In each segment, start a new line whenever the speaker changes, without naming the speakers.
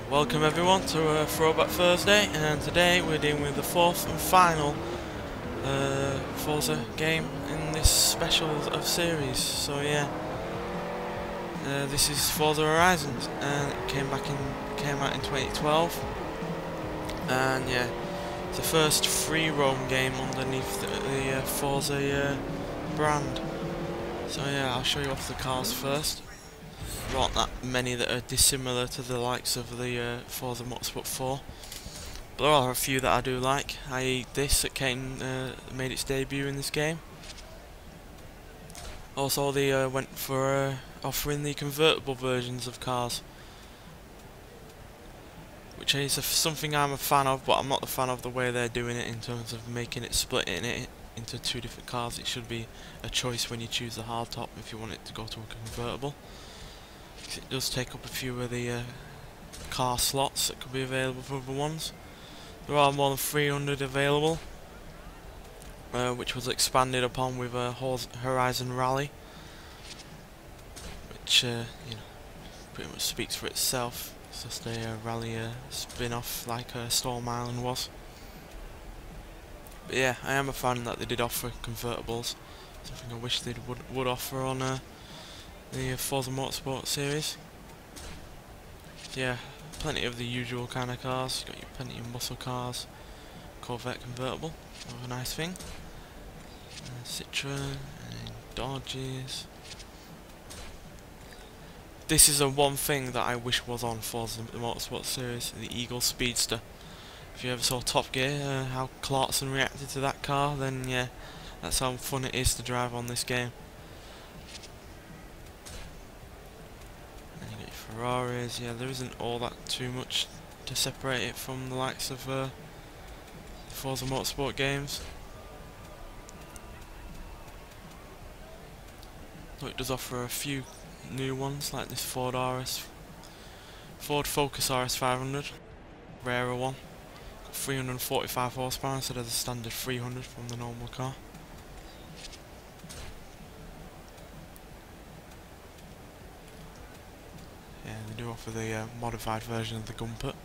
Welcome everyone to Throwback Thursday, and today we're dealing with the fourth and final Forza game in this special of series. So yeah, this is Forza Horizons, and it came out in 2012, and yeah, it's the first free roam game underneath the Forza brand. So yeah, I'll show you off the cars first. There aren't that many that are dissimilar to the likes of the Forza Motorsport 4, but there are a few that I do like, i.e. this that made its debut in this game. Also they went for offering the convertible versions of cars, which is something I'm a fan of, but I'm not a fan of the way they're doing it in terms of splitting it into two different cars. It should be a choice when you choose the hardtop if you want it to go to a convertible. It does take up a few of the car slots that could be available for other ones. There are more than 300 available, which was expanded upon with Horizon Rally, which you know, pretty much speaks for itself. It's just a rally spin-off like Storm Island was. But yeah, I am a fan that they did offer convertibles. Something I wish they would offer on the Forza Motorsport series. Yeah, plenty of the usual kind of cars. You've got your plenty of muscle cars, Corvette convertible, a nice thing. Citroen and Dodges. This is the one thing that I wish was on Forza the Motorsport series, the Eagle Speedster. If you ever saw Top Gear, how Clarkson reacted to that car, then yeah, that's how fun it is to drive on this game. Ferraris, yeah, there isn't all that too much to separate it from the likes of Forza Motorsport games. Though it does offer a few new ones, like this Ford Focus RS 500, rarer one. Got 345 horsepower instead of the standard 300 from the normal car. Yeah, they do offer the modified version of the Gumpert,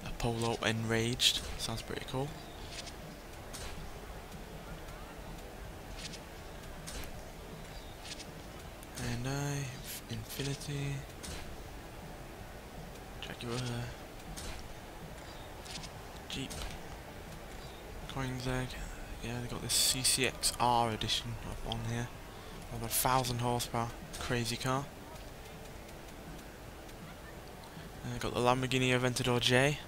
a Polo Enraged. Sounds pretty cool. And Infinity, Jaguar, Jeep, Koenigsegg. Yeah, they got this CCXR edition up on here, over 1,000 horsepower, crazy car. Got the Lamborghini Aventador J.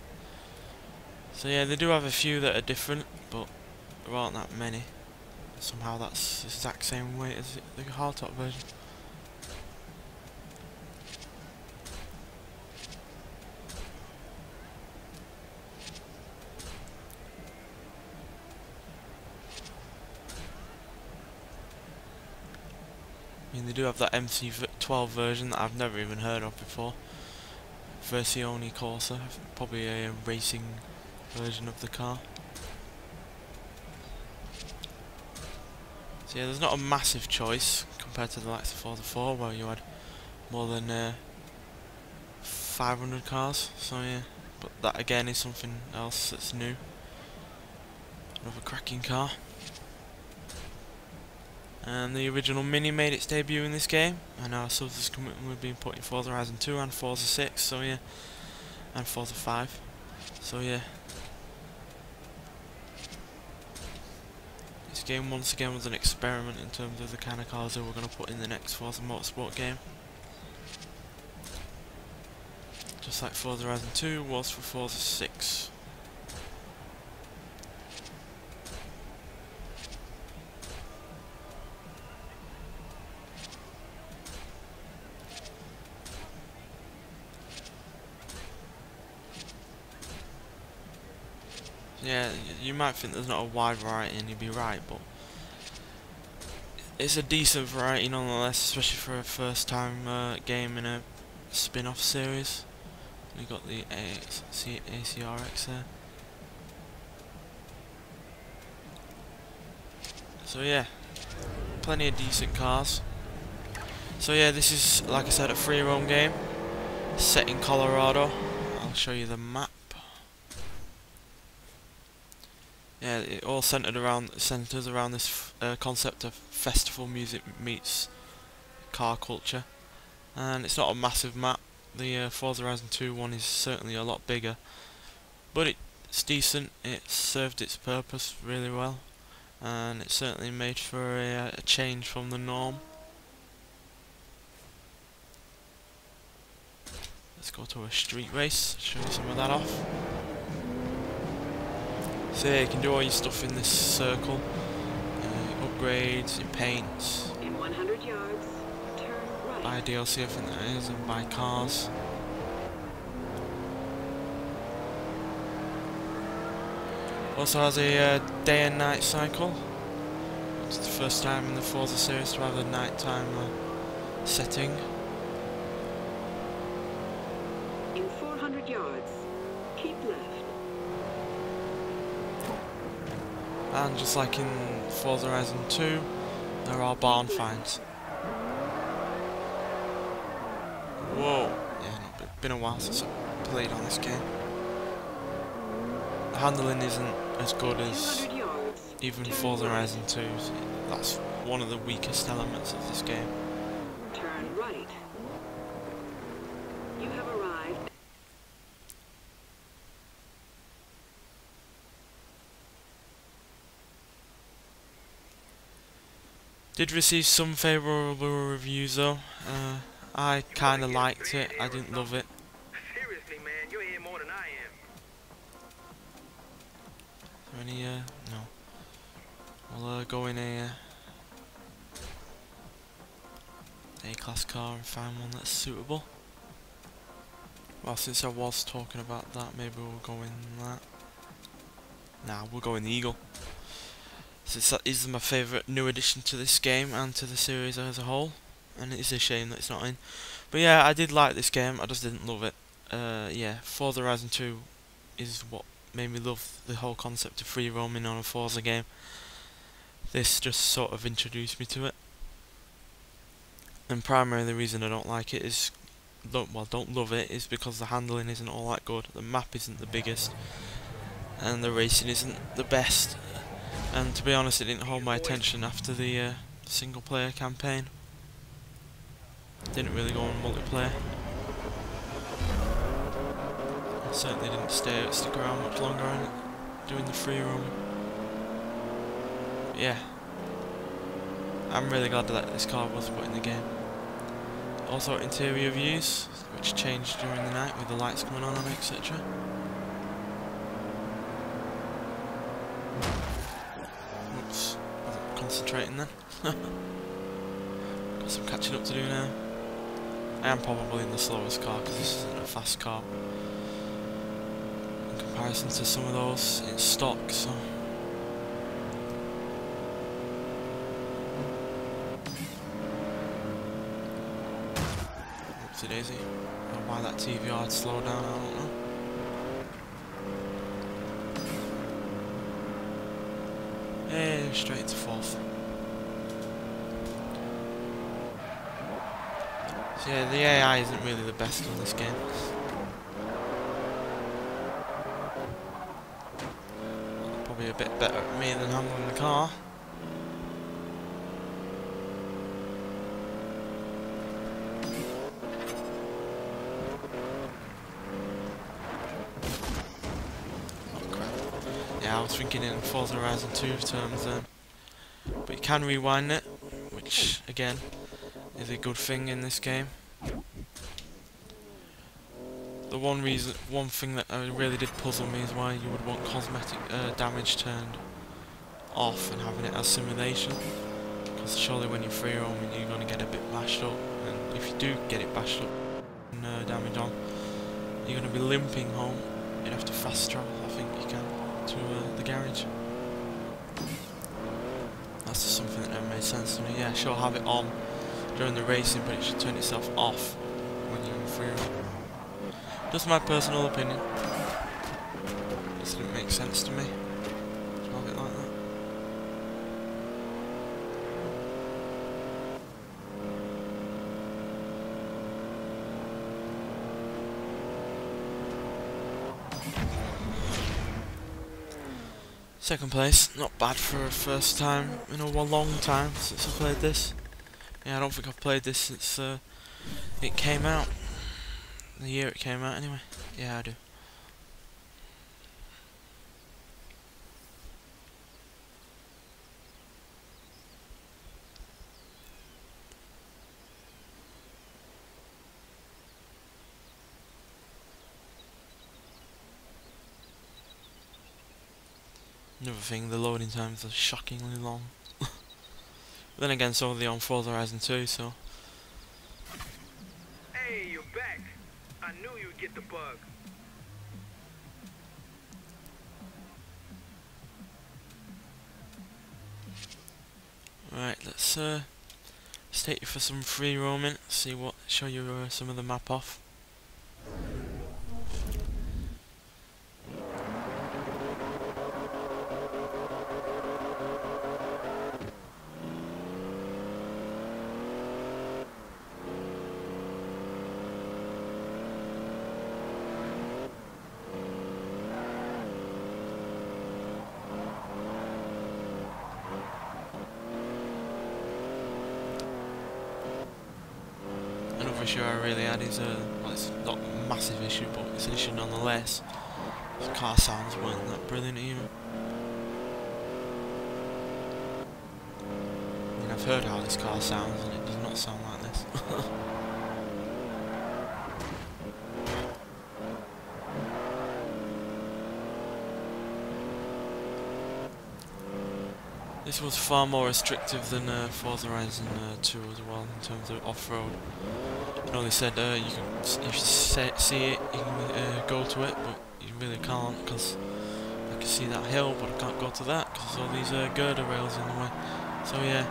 So yeah, they do have a few that are different, but there aren't that many. Somehow that's the exact same weight as the hardtop version. I mean, they do have that MC12 version that I've never even heard of before. Versione Corsa, probably a racing version of the car. So yeah, there's not a massive choice compared to the likes of Forza 4, where you had more than 500 cars. So yeah, but that again is something else that's new. Another cracking car. And the original Mini made its debut in this game, and now Forza's commitment will be put in Forza Horizon 2 and Forza 6, so yeah, and Forza 5, so yeah. This game once again was an experiment in terms of the kind of cars they were going to put in the next Forza Motorsport game. Just like Forza Horizon 2 was for Forza 6. Yeah, you might think there's not a wide variety, and you'd be right, but it's a decent variety nonetheless, especially for a first time game in a spin-off series. We got the ACRX there. So yeah, plenty of decent cars. So yeah, this is, like I said, a free roam game set in Colorado. I'll show you the map. Yeah, it all centers around this concept of festival music meets car culture, and it's not a massive map. The Forza Horizon 2 one is certainly a lot bigger, but it's decent. It served its purpose really well, and it certainly made for a change from the norm. Let's go to a street race, show you some of that off. So yeah, you can do all your stuff in this circle. Upgrades, your paints.
In 100 yards, turn right.
Buy DLC, I think that is, and buy cars. Also has a day and night cycle. It's the first time in the Forza series to have a nighttime setting.
In 400 yards, keep left.
And just like in Forza Horizon 2, there are barn finds. Whoa! Yeah, no, been a while since I played on this game. The handling isn't as good as even Forza Horizon 2's. That's one of the weakest elements of this game.
Turn right. You have arrived.
Did receive some favourable reviews though. I kinda liked it, I didn't love it.
Seriously, man, you're here more than I am.
Is there any, no. We'll go in a A-class car and find one that's suitable. Well, since I was talking about that, maybe we'll go in that. Nah, we'll go in the Eagle. Since that is my favourite new addition to this game and to the series as a whole. And it is a shame that it's not in. But yeah, I did like this game, I just didn't love it. Yeah, Forza Horizon 2 is what made me love the whole concept of free roaming on a Forza game. This just sort of introduced me to it. And primarily the reason I don't like it is, don't love it, is because the handling isn't all that good, the map isn't the biggest, and the racing isn't the best. And to be honest, it didn't hold my attention after the single player campaign. Didn't really go on multiplayer. I certainly didn't stick around much longer on it, doing the free roam. But yeah, I'm really glad that this car was put in the game. Also interior views, which changed during the night with the lights coming on and etc. Oops, wasn't concentrating then. Got some catching up to do now. I am probably in the slowest car because this isn't a fast car in comparison to some of those in stock, so. Oopsie daisy. I don't know why that TVR had slowed down, I don't know. Hey, straight into fourth. So yeah, the AI isn't really the best in this game. Probably a bit better at me than handling the car. Oh crap. Yeah, I was thinking in Forza Horizon 2 terms then. But you can rewind it, which again is a good thing in this game. The one thing that really did puzzle me is why you would want cosmetic damage turned off and having it as simulation. Because surely when you're free roaming you're going to get a bit bashed up, and if you do get it bashed up and damage on, you're going to be limping home. You'd have to fast travel, I think you can, to the garage. That's just something that never made sense to me. Yeah, sure, have it on during the racing, but it should turn itself off when you're in free roam. Just my personal opinion. This didn't make sense to me. To have it like that. Second place, not bad for a first time in a long time since I played this. Yeah, I don't think I've played this since it came out. The year it came out anyway. Yeah, I do. Another thing, the loading times are shockingly long. Then again, so are they on Forza Horizon 2, so...
Hey, you're back. I knew you'd get the bug.
Right, let's take you for some free roaming, show you some of the map off. Another issue I really had is, well, it's not a massive issue, but it's an issue nonetheless. The car sounds weren't that brilliant either. I mean, I've heard how this car sounds, and it does not sound like this. This was far more restrictive than Forza Horizon 2 as well, in terms of off-road. You know, they said you can, if you see it, you can go to it, but you really can't, because I can see that hill, but I can't go to that, because there's all these girder rails in the way. So yeah,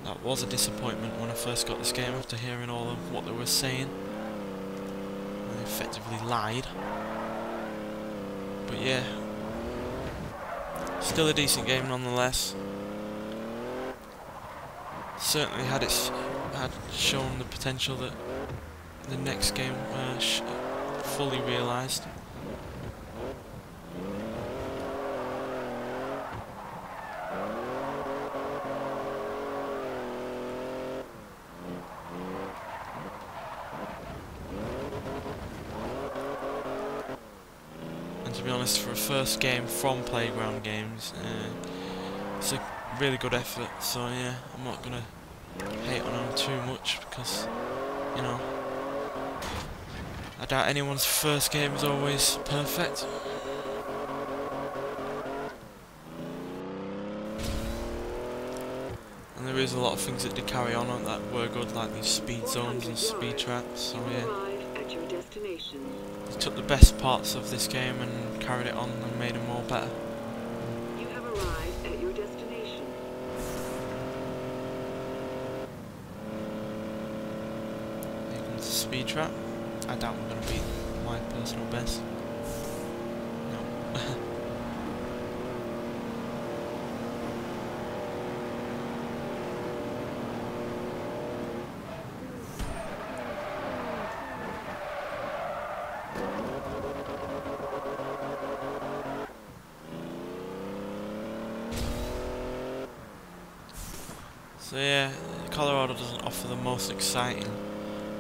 that was a disappointment when I first got this game, after hearing all of what they were saying. They effectively lied. But yeah, still a decent game nonetheless. Certainly had shown the potential that the next game fully realised. And to be honest, for a first game from Playground Games, it's a really good effort, so yeah, I'm not gonna hate on them too much, because, you know, I doubt anyone's first game is always perfect. And there is a lot of things that did carry on that were good, like these speed zones and speed traps, so yeah. They took the best parts of this game and carried it on and made them all better.
You have arrived at your destination.
Here comes the speed trap. I doubt we're going to beat my personal best. No. So yeah, Colorado doesn't offer the most exciting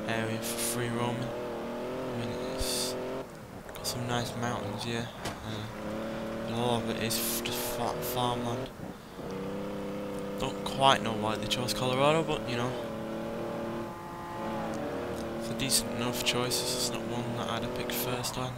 area for free roaming. I mean, it's got some nice mountains, yeah, but a lot of it is just flat farmland. Don't quite know why they chose Colorado, but you know, it's a decent enough choice. It's just not one that I'd have picked first hand.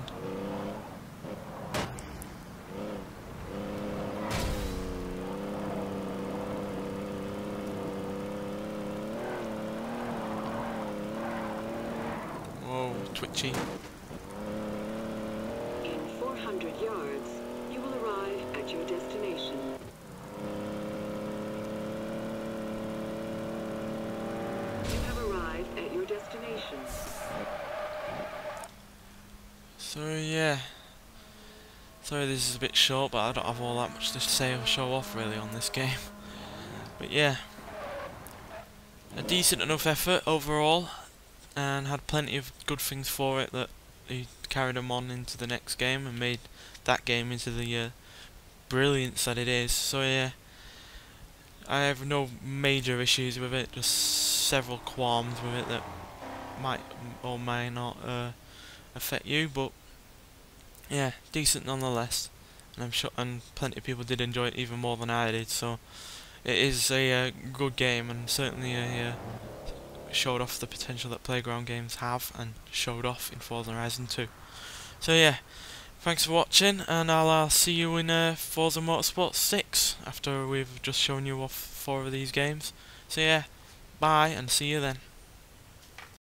Twitchy.
In 400 yards, you will arrive at your destination. You have arrived at your destination.
So yeah, sorry this is a bit short, but I don't have all that much to say or show off really on this game. But yeah, a decent enough effort overall, and had plenty of good things for it that he carried them on into the next game and made that game into the brilliance that it is. So yeah, I have no major issues with it, just several qualms with it that might or may not affect you, but yeah, decent nonetheless. And I'm sure, and plenty of people did enjoy it even more than I did. So it is a good game, and certainly showed off the potential that playground games have, and showed off in Forza Horizon 2. So yeah, thanks for watching, and I'll see you in Forza Motorsport 6 after we've just shown you off 4 of these games. So yeah, bye, and see you then.